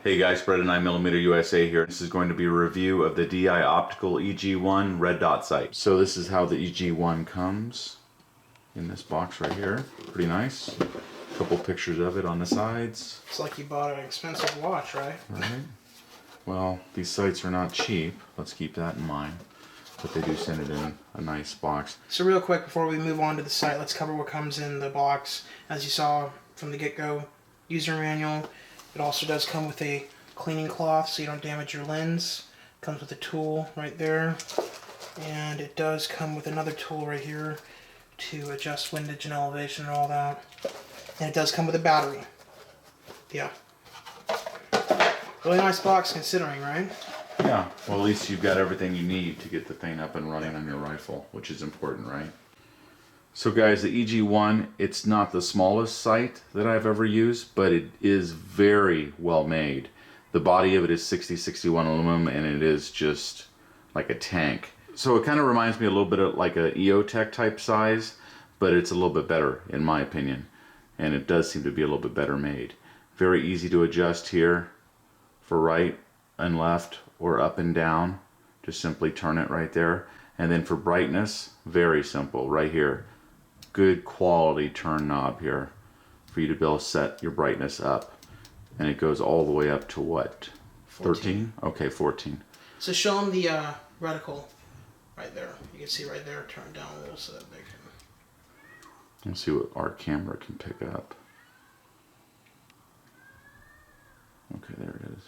Hey guys, Brandon 9mm USA here. This is going to be a review of the DI Optical EG1 red dot sight. So this is how the EG1 comes in this box right here. Pretty nice. A couple pictures of it on the sides. It's like you bought an expensive watch, right? Right. Well, these sights are not cheap. Let's keep that in mind. But they do send it in a nice box. So real quick before we move on to the sight, let's cover what comes in the box. As you saw from the get-go, user manual. It also does come with a cleaning cloth so you don't damage your lens. Comes with a tool right there. And it does come with another tool right here to adjust windage and elevation and all that. And it does come with a battery. Yeah. Really nice box considering, right? Yeah, well at least you've got everything you need to get the thing up and running on your rifle, which is important, right? So guys, the EG1, it's not the smallest sight that I've ever used, but it is very well made. The body of it is 6061 aluminum and it is just like a tank. So it kind of reminds me a little bit of like a EOTech type size, but it's a little bit better in my opinion. And it does seem to be a little bit better made. Very easy to adjust here for right and left or up and down. Just simply turn it right there. And then for brightness, very simple right here. Good quality turn knob here for you to be able to set your brightness up. And it goes all the way up to what? 13? Okay, 14. So show them the reticle right there. You can see right there, turn it down a little so that they can... Let's see what our camera can pick up. Okay, there it is.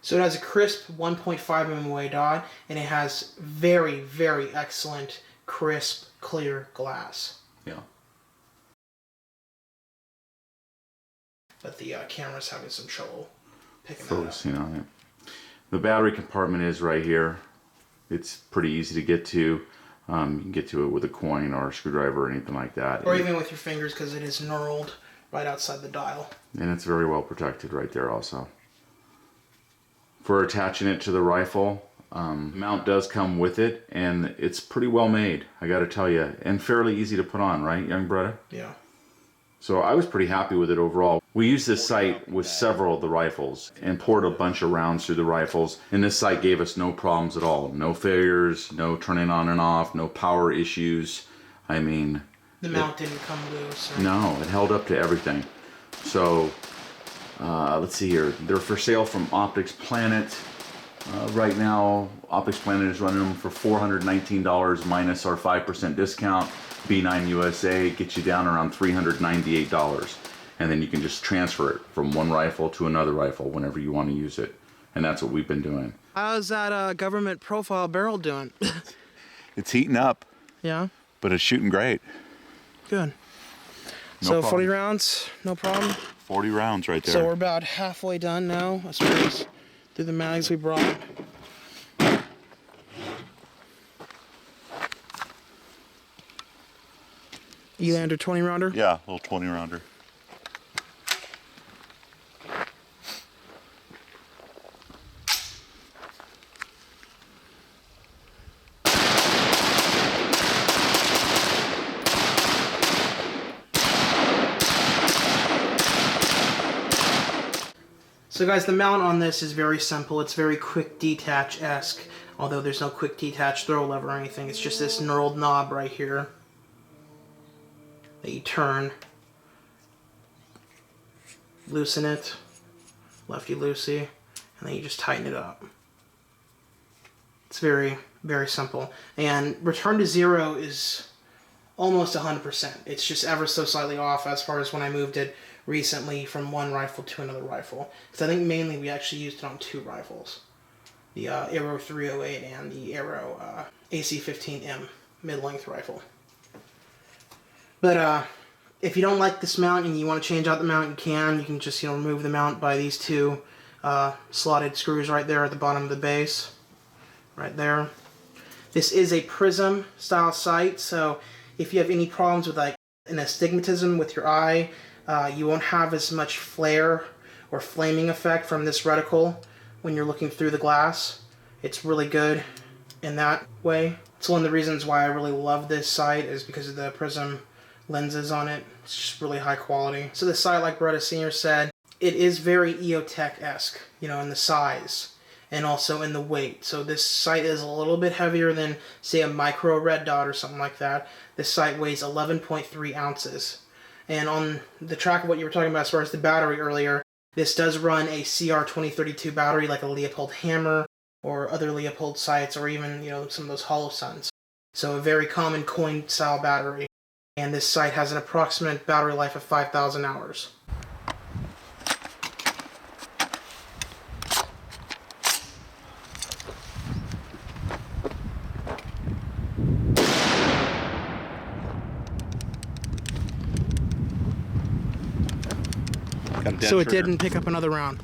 So it has a crisp 1.5 mm dot, and it has very, very excellent, crisp, clear glass. Yeah. But the camera's having some trouble picking focusing that up. on it. The battery compartment is right here. It's pretty easy to get to. You can get to it with a coin or a screwdriver or anything like that. Or even with your fingers because it is knurled right outside the dial. And it's very well protected right there also. For attaching it to the rifle, mount does come with it and it's pretty well made, I gotta tell you, and fairly easy to put on, right, young Beretta? Yeah. So I was pretty happy with it overall. We used this sight with several of the rifles and poured a bunch of rounds through the rifles, and this sight gave us no problems at all. No failures, no turning on and off, no power issues. I mean... The mount didn't come loose. Or... No, it held up to everything. So, let's see here. They're for sale from Optics Planet. Right now, Optics Planet is running them for $419 minus our 5% discount. B9 USA gets you down around $398. And then you can just transfer it from one rifle to another rifle whenever you want to use it. And that's what we've been doing. How's that government profile barrel doing? It's heating up. Yeah? But it's shooting great. Good. No so problem. 40 rounds, no problem? 40 rounds right there. So we're about halfway done now, I suppose, through the mags we brought. Elander 20 rounder? Yeah, a little 20 rounder. So guys, the mount on this is very simple. It's very quick detach-esque, although there's no quick detach throw lever or anything. It's just this knurled knob right here that you turn, loosen it, lefty-loosey, and then you just tighten it up. It's very, very simple. And return to zero is almost 100%. It's just ever so slightly off as far as when I moved it recently from one rifle to another rifle. Because I think mainly we actually used it on two rifles. The Aero 308 and the Aero AC-15M mid-length rifle. But if you don't like this mount and you want to change out the mount, you can. You can just, remove the mount by these two slotted screws right there at the bottom of the base. Right there. This is a prism style sight, so if you have any problems with like an astigmatism with your eye, you won't have as much flare or flaming effect from this reticle when you're looking through the glass. It's really good in that way. It's one of the reasons why I really love this sight is because of the prism lenses on it. It's just really high quality. So the sight, like Beretta Sr. said, it is very EOTech-esque, you know, in the size and also in the weight. So this sight is a little bit heavier than, say, a micro red dot or something like that. This sight weighs 11.3 ounces. And on the track of what you were talking about as far as the battery earlier, this does run a CR2032 battery like a Leopold Hammer or other Leopold sights, or even, you know, some of those Holosuns. So a very common coin style battery. And this sight has an approximate battery life of 5,000 hours. So it didn't pick up another round.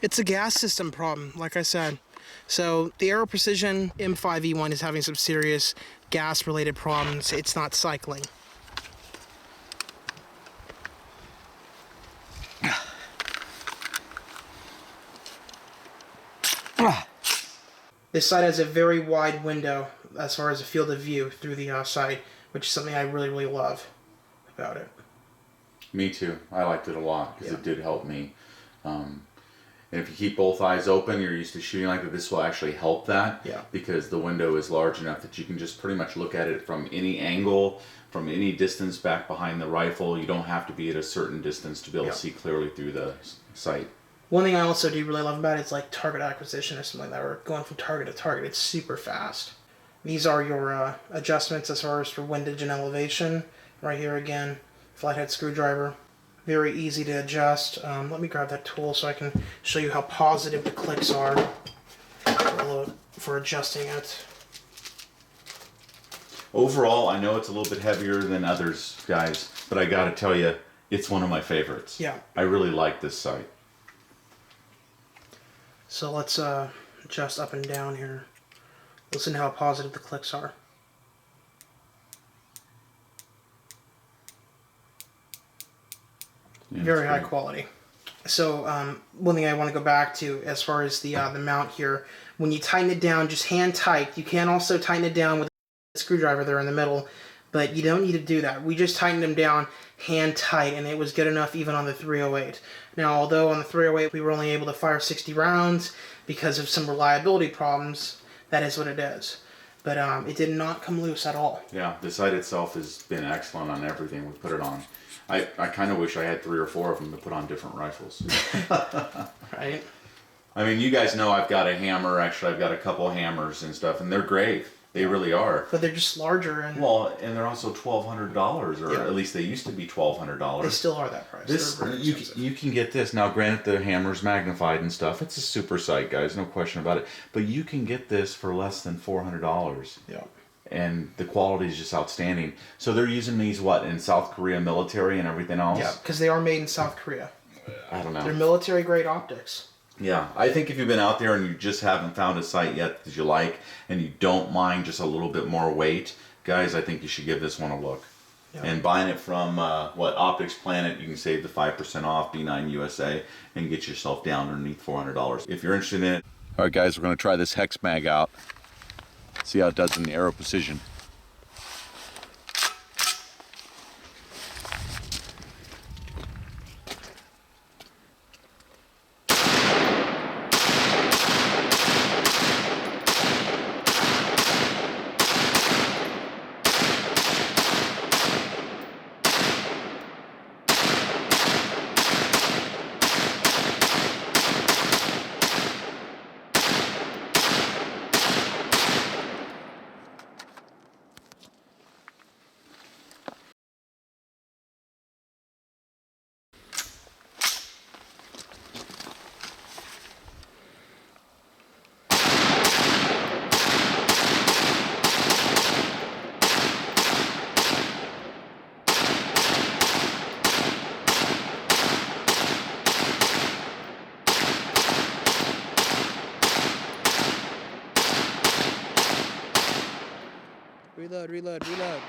It's a gas system problem, like I said. So the Aero Precision M5E1 is having some serious gas-related problems. It's not cycling. This sight has a very wide window as far as a field of view through the sight, which is something I really, really love about it. Me too. I liked it a lot because it did help me. And if you keep both eyes open, you're used to shooting like that, this will actually help that. Yeah. Because the window is large enough that you can just pretty much look at it from any angle, from any distance back behind the rifle. You don't have to be at a certain distance to be able to see clearly through the sight. One thing I also do really love about it is like target acquisition or something like that, or going from target to target. It's super fast. These are your adjustments as far as for windage and elevation. Right here again, flathead screwdriver. Very easy to adjust. Let me grab that tool so I can show you how positive the clicks are for adjusting it. Overall, I know it's a little bit heavier than others, guys, but I gotta tell you, it's one of my favorites. Yeah. I really like this sight. So let's adjust up and down here. Listen to how positive the clicks are. Yeah, very high quality. So one thing I want to go back to as far as the mount here, when you tighten it down, just hand tight. You can also tighten it down with a screwdriver there in the middle, but you don't need to do that. We just tightened them down hand tight, and it was good enough even on the 308. Now, although on the 308 we were only able to fire 60 rounds because of some reliability problems, that is what it is. But it did not come loose at all. Yeah, the sight itself has been excellent on everything we put it on. I kind of wish I had 3 or 4 of them to put on different rifles. Right? I mean, you guys know I've got a hammer. Actually, I've got a couple hammers and stuff, and they're great. They really are. But they're just larger. And well, and they're also $1,200, or at least they used to be $1,200. They still are that price. This you can get this. Now, granted, the hammer's magnified and stuff. It's a super sight, guys. No question about it. But you can get this for less than $400. Yeah. And the quality is just outstanding. So they're using these, what, in South Korea military and everything else? Yeah, because they are made in South Korea. I don't know. They're military-grade optics. Yeah, I think if you've been out there and you just haven't found a sight yet that you like, and you don't mind just a little bit more weight, guys, I think you should give this one a look. Yeah. And buying it from, Optics Planet, you can save the 5% off, B9 USA, and get yourself down underneath $400. If you're interested in it. All right, guys, we're going to try this hex mag out. See how it does in the Aero Precision. Reload, reload, reload.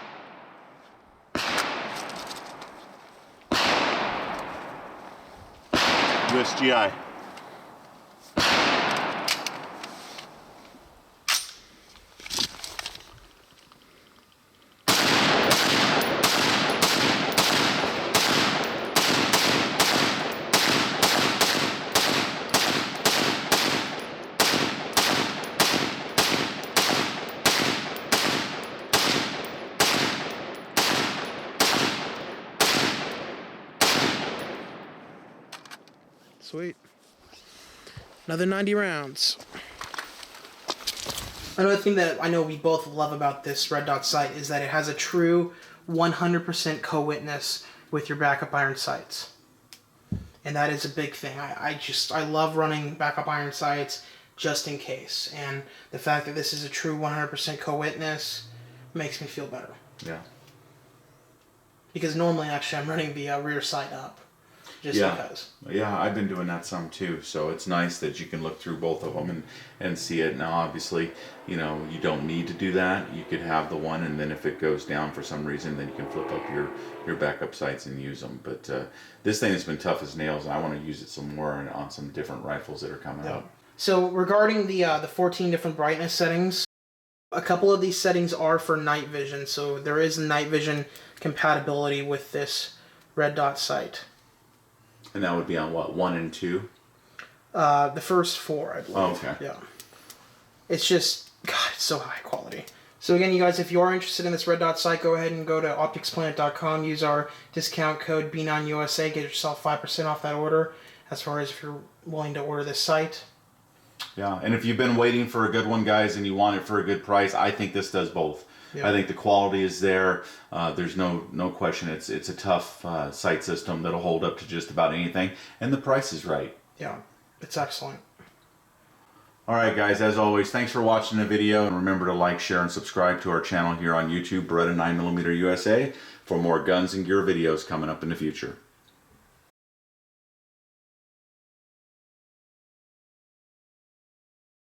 USGI. Sweet. Another 90 rounds. Another thing that I know we both love about this red dot sight is that it has a true 100% co-witness with your backup iron sights. And that is a big thing. I love running backup iron sights just in case. And the fact that this is a true 100% co-witness makes me feel better. Yeah. Because normally, actually, I'm running the rear sight up. Just because. Yeah, I've been doing that some too. So it's nice that you can look through both of them and see it. Now, obviously, you know, you don't need to do that. You could have the one, and then if it goes down for some reason, then you can flip up your backup sights and use them. But this thing has been tough as nails, and I want to use it some more on some different rifles that are coming out. So regarding the 14 different brightness settings, a couple of these settings are for night vision. So there is night vision compatibility with this red dot sight. And that would be on what, 1 and 2? The first 4, I believe. Oh, okay. Yeah. It's just, God, it's so high quality. So again, you guys, if you are interested in this red dot sight, go ahead and go to opticsplanet.com. Use our discount code B9USA. Get yourself 5% off that order. As far as if you're willing to order this sight. Yeah, and if you've been waiting for a good one, guys, and you want it for a good price, I think this does both. Yeah. I think the quality is there. There's no question. It's a tough sight system that'll hold up to just about anything, and the price is right. Yeah, it's excellent. All right, guys. As always, thanks for watching the video, and remember to like, share, and subscribe to our channel here on YouTube, Beretta 9mm USA, for more guns and gear videos coming up in the future.